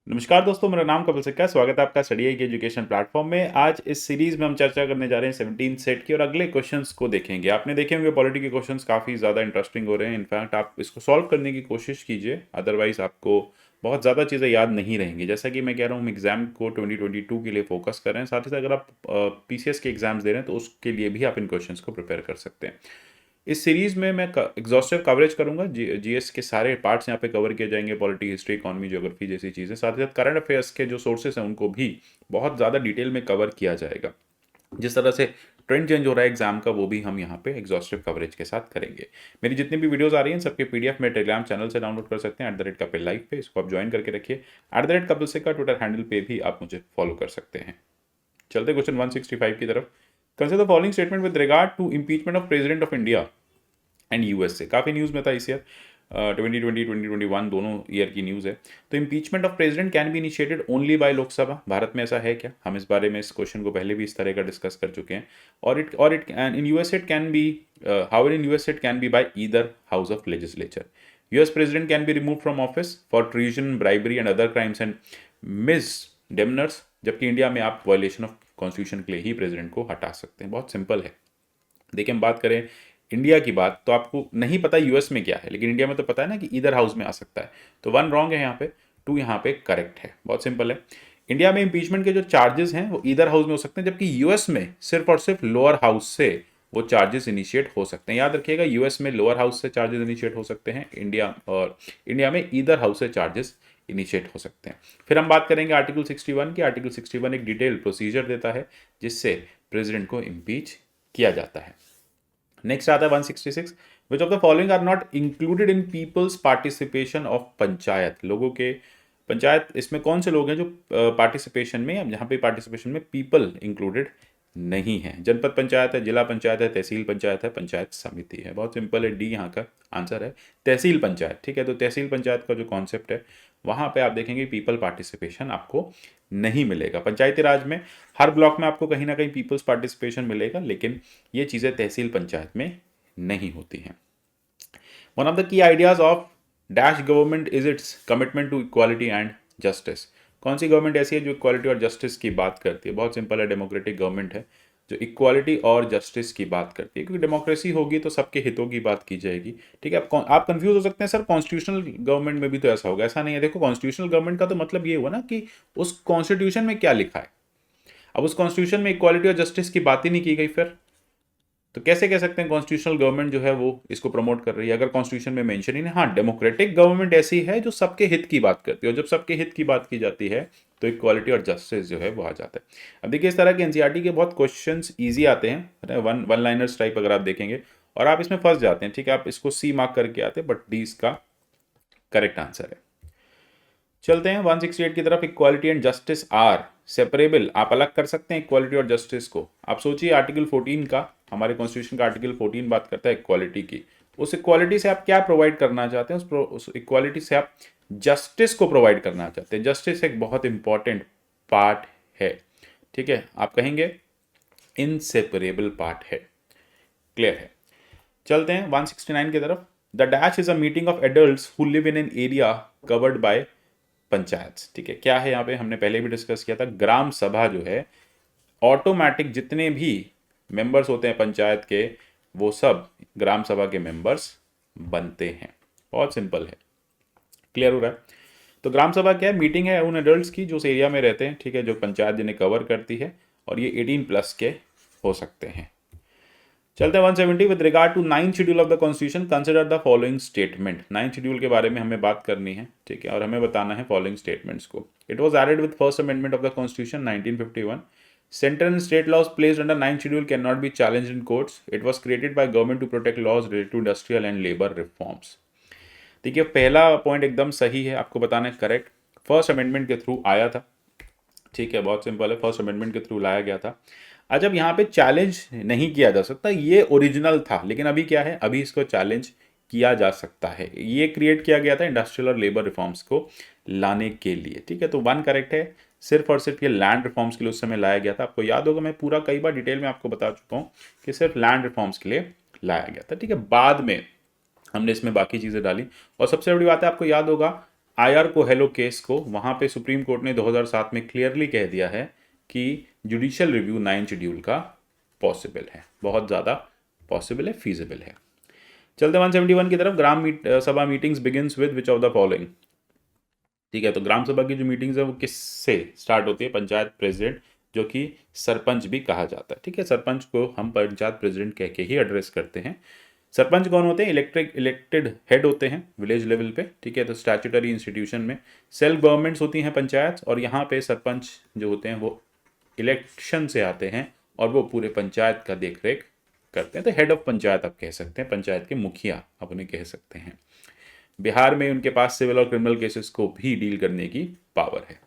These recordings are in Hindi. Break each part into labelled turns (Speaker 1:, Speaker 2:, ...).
Speaker 1: नमस्कार दोस्तों, मेरा नाम कपिल सिक्का है। स्वागत है आपका स्टडी आई की एजुकेशन प्लेटफॉर्म में। आज इस सीरीज में हम चर्चा करने जा रहे हैं 17 सेट की और अगले क्वेश्चंस को देखेंगे। आपने देखे होंगे पॉलिटी के क्वेश्चंस काफ़ी ज़्यादा इंटरेस्टिंग हो रहे हैं। इनफैक्ट आप इसको सॉल्व करने की कोशिश कीजिए, अदरवाइज आपको बहुत ज़्यादा चीज़ें याद नहीं रहेंगी। जैसा कि मैं कह रहा हूँ, हम एग्जाम को 2022 के लिए फोकस कर रहे हैं। साथ ही साथ अगर आप पीसीएस के एग्जाम्स दे रहे हैं तो उसके लिए भी आप इन क्वेश्चंस को प्रिपेयर कर सकते हैं। इस सीरीज में मैं एग्जॉस्टिव कवरेज करूंगा। जीएस के सारे पार्ट्स यहाँ पे कवर किए जाएंगे, पॉलिटी, हिस्ट्री, इकोनॉमी, ज्योग्राफी जैसी चीज़ें। साथ ही साथ करंट अफेयर्स के जो सोर्सेस हैं उनको भी बहुत ज़्यादा डिटेल में कवर किया जाएगा। जिस तरह से ट्रेंड चेंज हो रहा है एग्जाम का, वो भी हम यहाँ पे एग्जॉस्टिव कवरेज के साथ करेंगे। मेरी जितनी भी वीडियोस आ रही हैं सबके पीडीएफ में टेलीग्राम चैनल से डाउनलोड कर सकते हैं, @कपिल लाइव पे। इसको आप ज्वाइन करके रखिए। @कपिल से का ट्विटर हैंडल पे भी आप मुझे फॉलो कर सकते हैं। चलते क्वेश्चन 165 की तरफ। Consider the following statement with regard to impeachment of president of India and US से। काफ़ी न्यूज़ में था इस ईयर, 2020 2021 दोनों ईयर की न्यूज़ है। तो impeachment of president can be initiated only by Lok Sabha. Bharat में ऐसा है क्या? हम इस बारे में, इस क्वेश्चन को पहले भी इस तरह का डिस्कस कर चुके हैं। और it in US it can be, how in US it can be by either house of legislature. US president can be remove from office for treason, bribery and other crimes and misdemeanors. जबकि इंडिया में आप वायलेशन ऑफ कॉन्स्टिट्यूशन के लिए ही प्रेसिडेंट को हटा सकते हैं। बहुत सिंपल है। देखिए, हम बात करें इंडिया की बात, तो आपको नहीं पता यूएस में क्या है, लेकिन इंडिया में तो पता है ना कि इधर हाउस में आ सकता है। तो 1 रॉन्ग है यहाँ पे, 2 यहाँ पे करेक्ट है। बहुत सिंपल है। इंडिया में इंपीचमेंट के जो चार्जेस हैं वो इधर हाउस में हो सकते हैं, जबकि यूएस में सिर्फ और सिर्फ लोअर हाउस से वो चार्जेस इनिशिएट हो सकते हैं। याद रखिएगा, यूएस में लोअर हाउस से चार्जेस इनिशिएट हो सकते हैं, इंडिया में इधर हाउस से चार्जेस इनिशिएट हो सकते हैं। फिर हम बात करेंगे आर्टिकल 61 की। आर्टिकल 61 एक डिटेल प्रोसीजर देता है जिससे प्रेसिडेंट को इम्पीच किया जाता है। नेक्स्ट आता है 166। Which of the following are not included in people's participation of panchayat. लोगों के पंचायत, इसमें कौन से लोग हैं जो पार्टिसिपेशन में, या जहाँ पे पार्टिसिपेशन में पीपल इंक्लूडेड नहीं है? जनपद पंचायत है, जिला पंचायत है, तहसील पंचायत है, पंचायत समिति है। बहुत सिंपल है, डी यहाँ का आंसर है, तहसील पंचायत। ठीक है, तो तहसील पंचायत का जो कॉन्सेप्ट है वहाँ पे आप देखेंगे पीपल पार्टिसिपेशन आपको नहीं मिलेगा। पंचायती राज में हर ब्लॉक में आपको कहीं ना कहीं पीपल्स पार्टिसिपेशन मिलेगा, लेकिन ये चीज़ें तहसील पंचायत में नहीं होती हैं। One of the key ideas of dash government is its commitment to equality and justice. कौन सी गवर्नमेंट ऐसी है जो इक्वालिटी और जस्टिस की बात करती है? बहुत सिंपल है, डेमोक्रेटिक गवर्नमेंट है जो इक्वालिटी और जस्टिस की बात करती है। क्योंकि डेमोक्रेसी होगी तो सबके हितों की बात की जाएगी। ठीक है, आप कंफ्यूज हो सकते हैं, सर कॉन्स्टिट्यूशनल गवर्नमेंट में भी तो ऐसा होगा। ऐसा नहीं है। देखो, कॉन्स्टिट्यूशनल गवर्नमेंट का तो मतलब ये हुआ ना कि उस कॉन्स्टिट्यूशन में क्या लिखा है। अब उस कॉन्स्टिट्यूशन में इक्वालिटी और जस्टिस की बात ही नहीं की गई, फिर तो कैसे कह सकते हैं कॉन्स्टिट्यूशनल गवर्नमेंट जो है वो इसको प्रमोट कर रही है, अगर कॉन्स्टिट्यूशन में मेंशन ही नहीं। हाँ, डेमोक्रेटिक गवर्नमेंट ऐसी है जो सबके हित की बात करती है, और जब सबके हित की बात की जाती है तो इक्वालिटी और जस्टिस जो है वो आ जाता है। अब देखिए, इस तरह के एनसीईआरटी के बहुत क्वेश्चंस इजी आते हैं, वन लाइनर्स टाइप अगर आप देखेंगे, और आप इसमें फंस जाते हैं। ठीक है, आप इसको सी मार्क करके आते हैं, बट डी इसका करेक्ट आंसर है। चलते हैं 168 की तरफ। Equality and justice are separable. आप अलग कर सकते हैं इक्वालिटी और जस्टिस को। आप सोचिए, आर्टिकल 14 का, हमारे कॉन्स्टिट्यूशन का आर्टिकल 14 बात करता है इक्वालिटी की। उस इक्वालिटी से आप क्या प्रोवाइड करना चाहते हैं? उस इक्वालिटी से आप जस्टिस को प्रोवाइड करना चाहते हैं। जस्टिस एक बहुत इंपॉर्टेंट पार्ट है। ठीक है, आप कहेंगे इनसेपरेबल पार्ट है। क्लियर है। चलते हैं 169 की तरफ। The dash is a meeting of adults who live in an area covered by panchayat. ठीक है, क्या है यहाँ पे? हमने पहले भी डिस्कस किया था, ग्राम सभा जो है ऑटोमेटिक जितने भी मेंबर्स होते हैं पंचायत के, वो सब ग्राम सभा के मेंबर्स बनते हैं। बहुत सिंपल है। क्लियर हो रहा है? तो ग्राम सभा क्या है? मीटिंग है उन एडल्ट्स की जो उस एरिया में रहते हैं। ठीक है, जो पंचायत जिन्हें कवर करती है, और ये 18+ के हो सकते हैं। चलते हैं 170। With regard to 9th schedule of the constitution consider the following statement. 9th schedule के बारे में हमें बात करनी है। ठीक है, और हमें बताना है फॉलोइंग स्टेटमेंट्स को। It was added with first amendment of the constitution 1951। Central and state laws placed under 9th schedule can not be challenged in courts. It was created by government to protect laws related to industrial and labour reforms. देखिए, पहला पॉइंट एकदम सही है, आपको बताना है करेक्ट। फर्स्ट अमेंडमेंट के थ्रू आया था। ठीक है, बहुत सिंपल है, फर्स्ट अमेंडमेंट के थ्रू लाया गया था। जब यहाँ पे चैलेंज नहीं किया जा सकता, ये ओरिजिनल था, लेकिन अभी क्या है, अभी इसको चैलेंज किया जा सकता है। ये क्रिएट किया गया था इंडस्ट्रियल और लेबर रिफॉर्म्स को लाने के लिए। ठीक है, तो 1 करेक्ट है। सिर्फ और सिर्फ ये लैंड रिफॉर्म्स के लिए उस समय लाया गया था। आपको याद होगा, मैं पूरा कई बार डिटेल में आपको बता चुका हूँ कि सिर्फ लैंड रिफॉर्म्स के लिए लाया गया था। ठीक है, बाद में हमने इसमें बाकी चीज़ें डाली। और सबसे बड़ी बात है, आपको याद होगा आईआर कोहेलो केस को, वहाँ पे सुप्रीम कोर्ट ने 2007 में क्लियरली कह दिया है कि जुडिशियल रिव्यू 9 शेड्यूल का पॉसिबल है, बहुत ज़्यादा पॉसिबल है, फीजिबल है। चलते 171 की तरफ। सभा meetings begins with which of the following. ठीक है, तो ग्राम सभा की जो मीटिंग्स है वो किससे स्टार्ट होती है? पंचायत प्रेसिडेंट, जो कि सरपंच भी कहा जाता है। ठीक है, सरपंच को हम पंचायत प्रेसिडेंट कह के ही एड्रेस करते हैं। सरपंच कौन होते हैं? इलेक्टेड हेड होते हैं विलेज लेवल पे। ठीक है, तो स्टैट्यूटरी इंस्टीट्यूशन में सेल्फ गवर्नमेंट्स होती हैं पंचायत, और यहाँ पे सरपंच जो होते हैं वो इलेक्शन से आते हैं और वो पूरे पंचायत का देख रेख करते हैं। तो हेड ऑफ पंचायत आप कह सकते हैं, पंचायत के मुखिया आप उन्हें कह सकते हैं। बिहार में उनके पास सिविल और क्रिमिनल केसेस को भी डील करने की पावर है।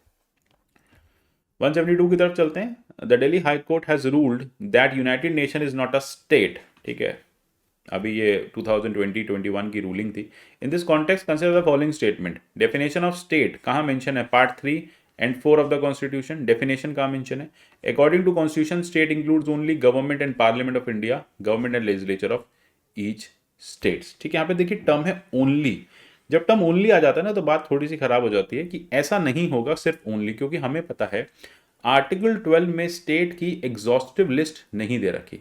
Speaker 1: 172 की तरफ चलते हैं। The Delhi high court has ruled that united nation is not a state. ठीक है, अभी ये 2020-21 की रूलिंग थी। In this context consider the following statement. Definition of state कहाँ मेंशन है? Part 3 and 4 of the constitution. Definition कहाँ मेंशन है? According to constitution state includes only government and parliament of India, government and legislature of each states. ठीक है, यहाँ पे देखिए टर्म है ओनली। जब टर्म ओनली आ जाता है ना तो बात थोड़ी सी खराब हो जाती है कि ऐसा नहीं होगा सिर्फ ओनली, क्योंकि हमें पता है आर्टिकल 12 में स्टेट की एग्जॉस्टिव लिस्ट नहीं दे रखी,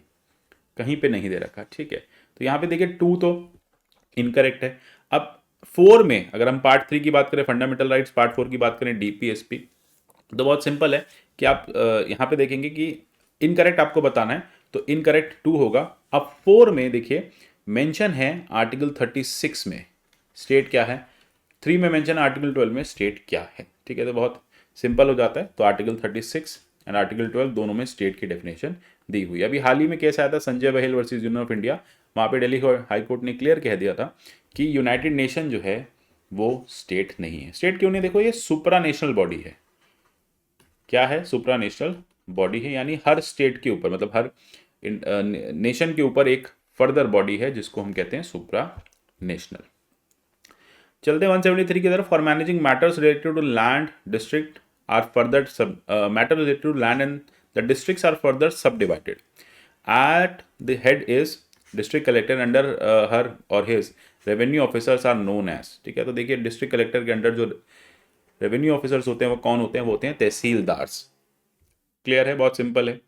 Speaker 1: कहीं पे नहीं दे रखा। ठीक है, तो यहाँ पे देखिए 2 तो इनकरेक्ट है। अब 4 में अगर हम पार्ट 3 की बात करें फंडामेंटल राइट्स, पार्ट 4 की बात करें डीपीएसपी, तो बहुत सिंपल है कि आप यहाँ पे देखेंगे कि इनकरेक्ट आपको बताना है, तो इनकरेक्ट 2 होगा। अब 4 में देखिए मेंशन है आर्टिकल 36 में स्टेट क्या है, 3 में मेंशन है आर्टिकल 12 में स्टेट क्या है। ठीक है, तो बहुत सिंपल हो जाता है। तो आर्टिकल 36 एंड आर्टिकल 12 दोनों में स्टेट की डेफिनेशन दी हुई है। अभी हाल ही में केस आया था Sanjay Bahl versus Union of India, वहाँ पे दिल्ली हाई कोर्ट ने क्लियर कह दिया था कि यूनाइटेड नेशन जो है वो स्टेट नहीं है। स्टेट क्यों नहीं? देखो ये सुप्रा नेशनल बॉडी है। क्या है? सुप्रा नेशनल बॉडी है, यानी हर स्टेट के ऊपर, मतलब हर नेशन के ऊपर एक फर्दर बॉडी है जिसको हम कहते हैं सुप्रा नेशनल। चलते हैं 173 की तरफ। For managing matters related to land district are further matter related to land and the districts are further sub divided. At the head is district collector, under her और his revenue officers are known as. ठीक है, तो देखिए डिस्ट्रिक्ट कलेक्टर के अंडर जो रेवेन्यू ऑफिसर्स होते हैं वो कौन होते हैं? वो होते हैं तहसीलदार्स। क्लियर है? बहुत सिंपल है,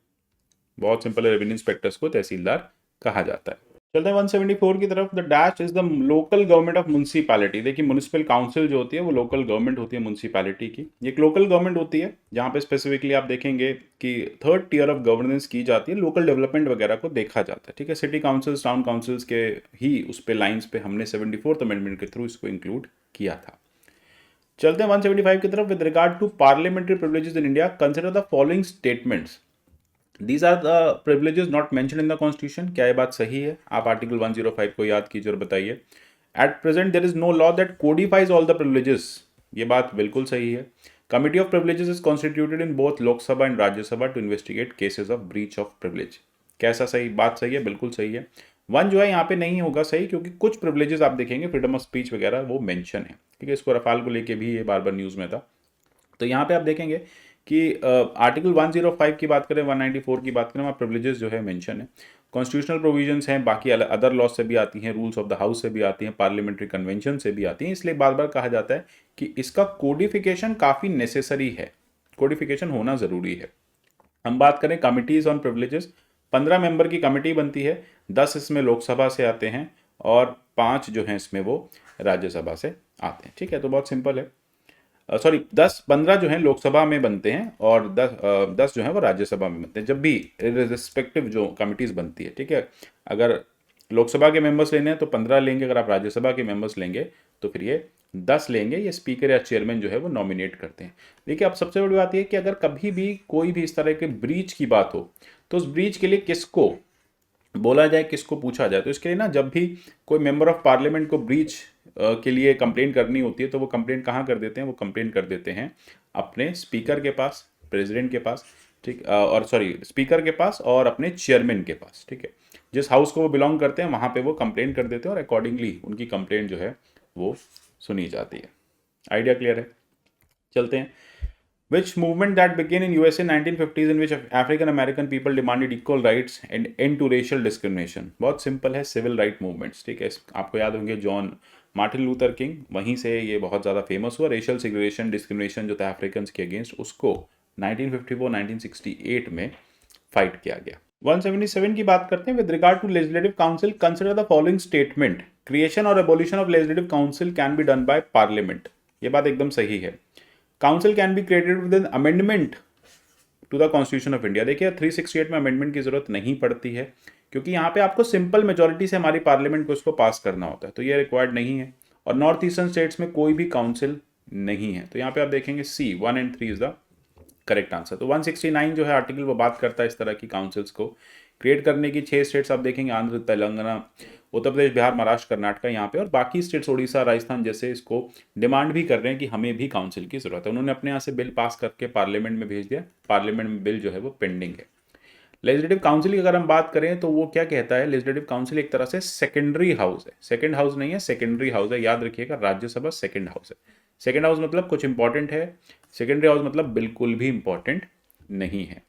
Speaker 1: बहुत सिंपल है। रेवेन्यू इंस्पेक्टर्स को तहसीलदार कहा जाता है। चलते हैं 174 की तरफ। The dash is the local government of municipality. देखिए म्यूनिसिपल काउंसिल जो होती है वो लोकल गवर्नमेंट होती है म्यूनसिपैलिटी की। ये एक लोकल गवर्नमेंट होती है जहाँ पे स्पेसिफिकली आप देखेंगे कि 3rd टियर ऑफ गवर्नेंस की जाती है, लोकल डेवलपमेंट वगैरह को देखा जाता है। ठीक है, सिटी काउंसिल्स, टाउन काउंसिल्स के ही उस पे लाइन्स पे हमने 74th अमेंडमेंट के थ्रू इसको इंक्लूड किया था। चलते हैं 175 की तरफ। With regard to parliamentary privileges in India consider the following statements. These are the privileges not mentioned in the constitution। क्या ये बात सही है? आप आर्टिकल 105 को याद कीजिए और बताइए। At present there is no law that codifies all the privileges। ये बात बिल्कुल सही है। Committee of privileges is constituted in both लोक सभा and राज्य सभा to investigate cases of breach of privilege। कैसा सही? बात सही है, बिल्कुल सही है। 1 जो है यहाँ पे नहीं होगा सही, क्योंकि कुछ प्रिविलेजेस आप देखेंगे फ्रीडम ऑफ स्पीच वगैरह वो मेंशन है। ठीक है, इसको रफाल को लेके भी ये बार बार न्यूज़ में था। तो यहाँ पे आप देखेंगे कि आर्टिकल 105 की बात करें, 194 की बात करें, वहाँ प्रिविलेजेस जो है मेंशन है। कॉन्स्टिट्यूशनल प्रोविजंस हैं, बाकी अदर लॉज से भी आती हैं, रूल्स ऑफ द हाउस से भी आती हैं, पार्लियामेंट्री कन्वेंशन से भी आती हैं। इसलिए बार बार कहा जाता है कि इसका कोडिफिकेशन काफ़ी नेसेसरी है, कोडिफिकेशन होना ज़रूरी है। हम बात करें कमिटीज़ ऑन प्रिविलेजेस, 15 मेंबर की कमिटी बनती है, 10 इसमें लोकसभा से आते हैं और 5 जो हैं इसमें वो राज्यसभा से आते हैं। ठीक है, तो बहुत सिंपल है। 15 जो हैं लोकसभा में बनते हैं और 10 जो हैं वो राज्यसभा में बनते हैं, जब भी रिस्पेक्टिव जो कमिटीज़ बनती है। ठीक है, अगर लोकसभा के मेंबर्स लेने हैं तो 15 लेंगे, अगर आप राज्यसभा के मेंबर्स लेंगे तो फिर ये 10 लेंगे। ये स्पीकर या चेयरमैन जो है वो नॉमिनेट करते हैं। देखिए अब सबसे बड़ी बात यह है कि अगर कभी भी कोई भी इस तरह के ब्रीच की बात हो तो उस ब्रीच के लिए किसको बोला जाए, किसको पूछा जाए। तो इसके लिए ना जब भी कोई मेंबर ऑफ पार्लियामेंट को ब्रीच के लिए कंप्लेन करनी होती है तो वो कंप्लेन कहाँ कर देते हैं? वो कंप्लेन कर देते हैं अपने स्पीकर के पास, प्रेसिडेंट के पास, ठीक, और स्पीकर के पास और अपने चेयरमैन के पास। ठीक है, जिस हाउस को वो बिलोंग करते हैं वहाँ पे वो कंप्लेन कर देते हैं और अकॉर्डिंगली उनकी कंप्लेंट जो है वो सुनी जाती है। आइडिया क्लियर है? चलते हैं। Which movement that began in USA in 1950s in which African American people demanded equal rights and end to racial discrimination? बहुत सिंपल है, सिविल राइट मूवमेंट्स, ठीक है। आपको याद होंगे जॉन मार्टिन लूथर किंग, वहीं से ये बहुत ज़्यादा फेमस हुआ। रेशियल सिग्रेगेशन डिस्क्रिमिनेशन जो था अफ्रीकन के अगेंस्ट, उसको 1954-1968 में फाइट किया गया। 177 की बात करते हैं। With regard to legislative council consider the following statement, creation और abolition of legislative council can be done by parliament. ये बात एकदम सही है। Council can be created with an amendment to the constitution of India. देखिए 368 में अमेंडमेंट की जरूरत नहीं पड़ती है, क्योंकि यहाँ पे आपको सिंपल मेजोरिटी से हमारी पार्लियामेंट को इसको पास करना होता है, तो ये रिक्वायर्ड नहीं है। और नॉर्थ ईस्टर्न स्टेट्स में कोई भी काउंसिल नहीं है, तो यहाँ पे आप देखेंगे सी 1 and 3 is the correct answer. तो 169 जो है आर्टिकल वो बात करता है इस तरह की काउंसिल्स को क्रिएट करने की। 6 स्टेट्स आप देखेंगे, आंध्र, तेलंगाना, उत्तर प्रदेश, बिहार, महाराष्ट्र, कर्नाटक यहाँ पे, और बाकी स्टेट्स उड़ीसा, राजस्थान जैसे इसको डिमांड भी कर रहे हैं कि हमें भी काउंसिल की जरूरत है। उन्होंने अपने यहाँ से बिल पास करके पार्लियामेंट में भेज दिया, पार्लियामेंट में बिल जो है वो पेंडिंग है। लेजिस्लेटिव काउंसिल की अगर हम बात करें तो वो क्या कहता है, लेजिस्लेटिव काउंसिल एक तरह से सेकेंडरी हाउस है। सेकेंड हाउस नहीं है, सेकेंडरी हाउस है, याद रखिएगा। राज्यसभा सेकेंड हाउस है। सेकेंड हाउस मतलब कुछ इंपॉर्टेंट है, सेकेंडरी हाउस मतलब बिल्कुल भी इंपॉर्टेंट नहीं है,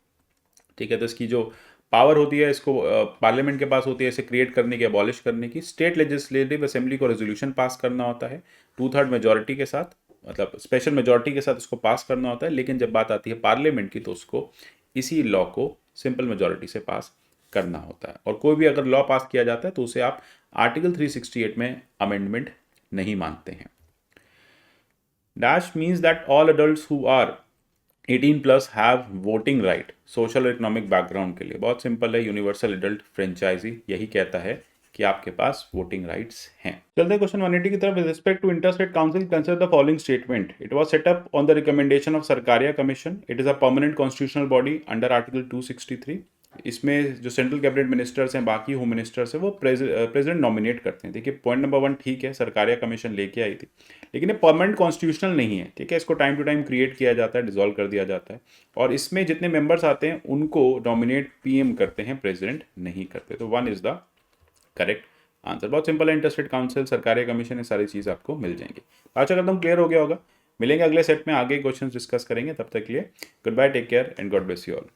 Speaker 1: ठीक है। तो इसकी जो पावर होती है इसको पार्लियामेंट के पास होती है इसे क्रिएट करने की, अबॉलिश करने की। स्टेट लेजिस्लेटिव असेंबली को रेजोल्यूशन पास करना होता है 2/3 मेजोरिटी के साथ, मतलब स्पेशल मेजोरिटी के साथ उसको पास करना होता है। लेकिन जब बात आती है पार्लियामेंट की तो उसको इसी लॉ को सिंपल मेजोरिटी से पास करना होता है। और कोई भी अगर लॉ पास किया जाता है तो उसे आप आर्टिकल 368 में अमेंडमेंट नहीं मानते हैं। Dash means that all adults who are 18+ have voting right social और इकोनॉमिक बैकग्राउंड के लिए। बहुत सिंपल है, यूनिवर्सल एडल्ट फ्रेंचाइजी यही कहता है कि आपके पास वोटिंग राइट्स हैं। चलते हैं क्वेश्चन 180 की तरफ। With respect to interstate council consider the following statement. It was set up on the recommendation of Sarkaria commission. It is a permanent constitutional body under article 263। इसमें जो सेंट्रल कैबिनेट मिनिस्टर्स हैं, बाकी होम मिनिस्टर्स हैं, वो प्रेसिडेंट नॉमिनेट करते हैं। देखिए पॉइंट नंबर 1 ठीक है, सरकारिया कमीशन लेके आई थी, लेकिन ये परमानेंट कॉन्स्टिट्यूशनल नहीं है, ठीक है। इसको टाइम टू टाइम क्रिएट किया जाता है, डिसॉल्व कर दिया जाता है, और इसमें जितने मेंबर्स आते हैं उनको नॉमिनेट पीएम करते हैं, प्रेसिडेंट नहीं करते। तो 1 इज द करेक्ट आंसर। बहुत सिंपल है, इंटरस्टेट काउंसिल, सरकारी कमीशन, ये सारी चीज़ आपको मिल जाएंगी। आशा करता हूँ क्लियर हो गया होगा। मिलेंगे अगले सेट में, आगे क्वेश्चन डिस्कस करेंगे। तब तक के लिए goodbye, take care and God bless you all.